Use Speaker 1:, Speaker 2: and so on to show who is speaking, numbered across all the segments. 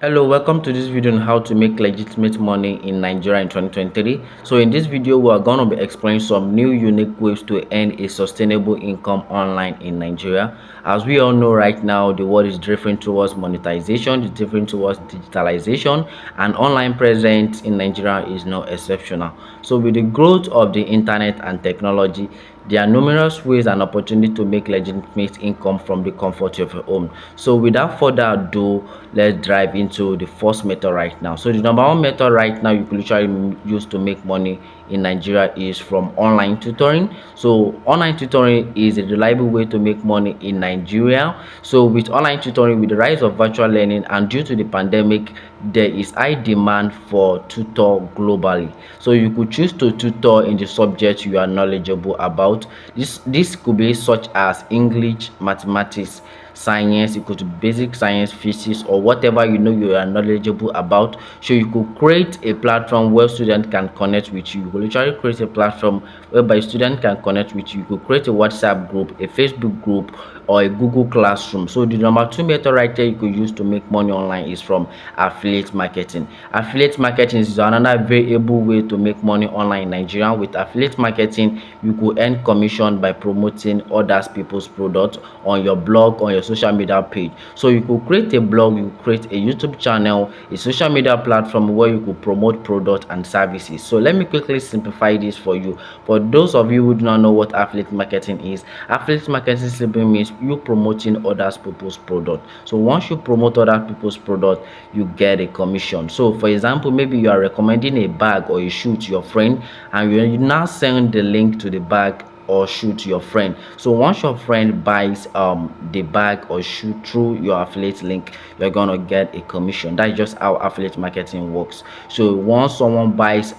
Speaker 1: Hello, welcome to this video on how to make legitimate money in Nigeria in 2023. So in this video, we are going to be exploring some new unique ways to earn a sustainable income online in Nigeria. As we all know right now, the world is drifting towards monetization, it's drifting towards digitalization, and online presence in Nigeria is no exceptional. So with the growth of the internet and technology, there are numerous ways and opportunities to make legitimate income from the comfort of your home. So without further ado, let's dive into the first method right now. So the number one method right now you could literally use to make money in Nigeria is from online tutoring. So online tutoring is a reliable way to make money in Nigeria. So with online tutoring, with the rise of virtual learning and due to the pandemic, there is high demand for tutor globally. So you could choose to tutor in the subject you are knowledgeable about. This could be such as English, mathematics, science. It could be basic science, physics, or whatever you know you are knowledgeable about. So you could create a platform where students can connect with you. You could literally create a platform whereby students can connect with you. You could create a WhatsApp group, a Facebook group, or a Google Classroom. So the number two method right there you could use to make money online is from affiliate marketing. Affiliate marketing is another very able way to make money online in Nigeria. With affiliate marketing, you could earn commission by promoting others people's product on your blog, on your social media page. So you could create a blog, you create a YouTube channel, a social media platform where you could promote product and services. So let me quickly simplify this for you. For those of you who do not know what affiliate marketing is, affiliate marketing simply means you promoting others people's product. So once you promote other people's product, you get a commission. So for example, maybe you are recommending a bag or a shoe to your friend, and you now send the link to the bag or shoe to your friend. So once your friend buys the bag or shoe through your affiliate link, you're gonna get a commission. That's just how affiliate marketing works. So once someone buys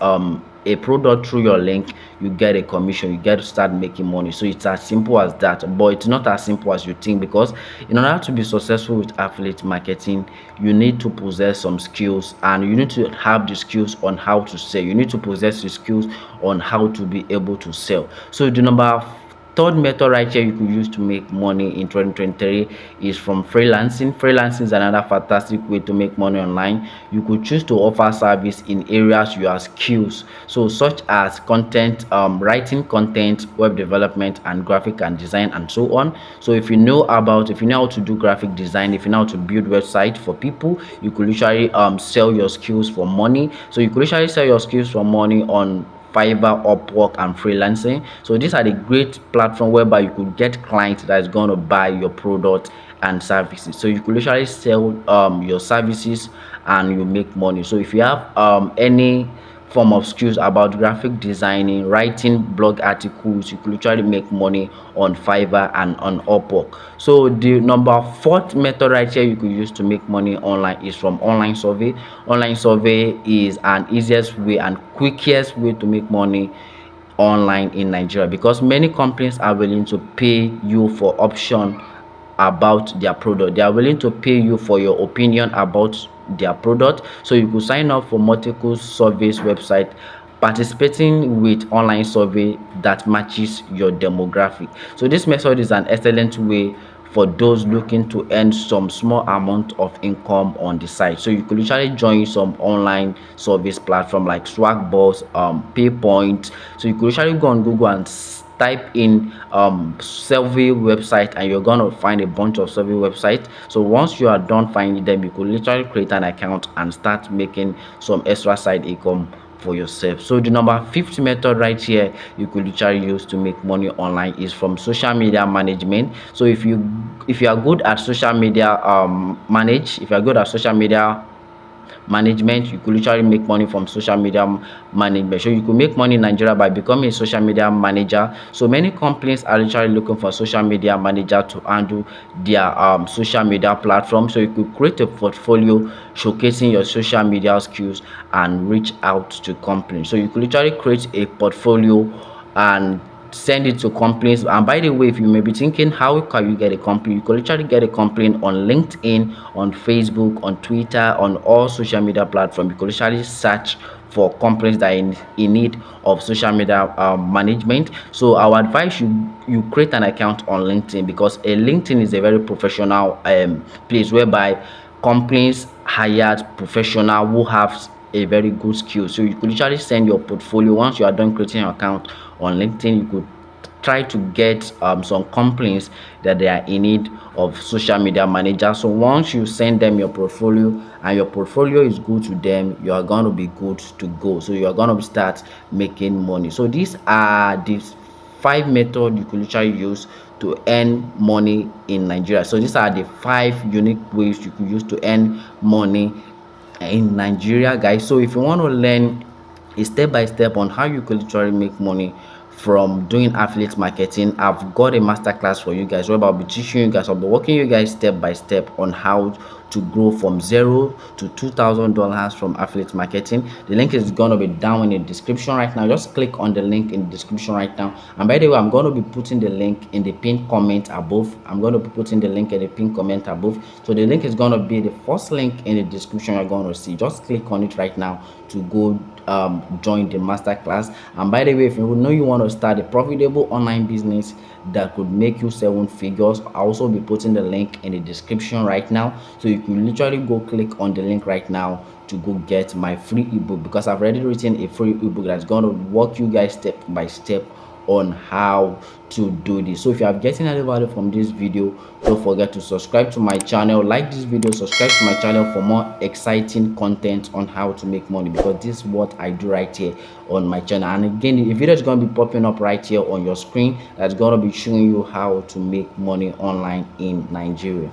Speaker 1: a product through your link, you get a commission, you get to start making money. So it's as simple as that, but it's not as simple as you think, because in order to be successful with affiliate marketing, you need to possess some skills, and you need to have the skills on how to sell. You need to possess the skills on how to be able to sell. So the number third method right here you could use to make money in 2023 is from freelancing. Freelancing is another fantastic way to make money online. You could choose to offer service in areas you are skills, so such as content, writing content, web development, and graphic and design, and so on. So if you know how to do graphic design, if you know how to build website for people, you could literally sell your skills for money. So you could literally sell your skills for money on Fiverr, Upwork, and freelancing. So these are the great platform whereby you could get clients that is going to buy your product and services. So you could literally sell your services and you make money. So if you have any form of skills about graphic designing, writing blog articles, you could literally make money on Fiverr and on Upwork. So the number fourth method right here you could use to make money online is from online survey. Online survey is an easiest way and quickest way to make money online in Nigeria, because many companies are willing to pay you for option about their product. They are willing to pay you for your opinion about their product. So you could sign up for multiple surveys website, participating with online survey that matches your demographic. So this method is an excellent way for those looking to earn some small amount of income on the side. So you could literally join some online service platform like Swagboss, PayPoint. So you could literally go on Google and type in survey website, and you're gonna find a bunch of survey websites. So once you are done finding them, you could literally create an account and start making some extra side income for yourself. So the number fifth method right here you could literally use to make money online is from social media management. So if you are good at social media if you are good at social media management, you could literally make money from social media management. So you could make money in Nigeria by becoming a social media manager. So many companies are literally looking for social media manager to handle their social media platform. So you could create a portfolio showcasing your social media skills and reach out to companies. So you could literally create a portfolio and send it to companies. And by the way, if you may be thinking how can you get a company, you can literally get a company on LinkedIn, on Facebook, on Twitter, on all social media platforms. You can literally search for companies that are in need of social media management. So our advice, you create an account on LinkedIn, because a LinkedIn is a very professional place whereby companies hired professional who have a very good skill. So you could literally send your portfolio. Once you are done creating your account on LinkedIn, you could try to get some companies that they are in need of social media manager. So once you send them your portfolio and your portfolio is good to them, you are going to be good to go. So you are going to start making money. So these are the 5 methods you could literally use to earn money in Nigeria. So these are the 5 unique ways you could use to earn money in Nigeria, guys. So if you want to learn a step by step on how you could literally make money from doing affiliate marketing, I've got a masterclass for you guys where I'll be teaching you guys, I'll be walking you guys step by step on how to grow from $0 to $2,000 from affiliate marketing. The link is going to be down in the description right now. Just click on the link in the description right now. And by the way, I'm going to be putting the link in the pinned comment above. So the link is going to be the first link in the description you're going to see. Just click on it right now to go join the masterclass. And by the way, if you know you want to start a profitable online business that could make you 7 figures, I'll also be putting the link in the description right now, so you can literally go click on the link right now to go get my free ebook, because I've already written a free ebook that's going to walk you guys step by step on how to do this. So if you are getting any value from this video, don't forget to subscribe to my channel, like this video, subscribe to my channel for more exciting content on how to make money, because this is what I do right here on my channel. And again, the video is going to be popping up right here on your screen. That's going to be showing you how to make money online in Nigeria.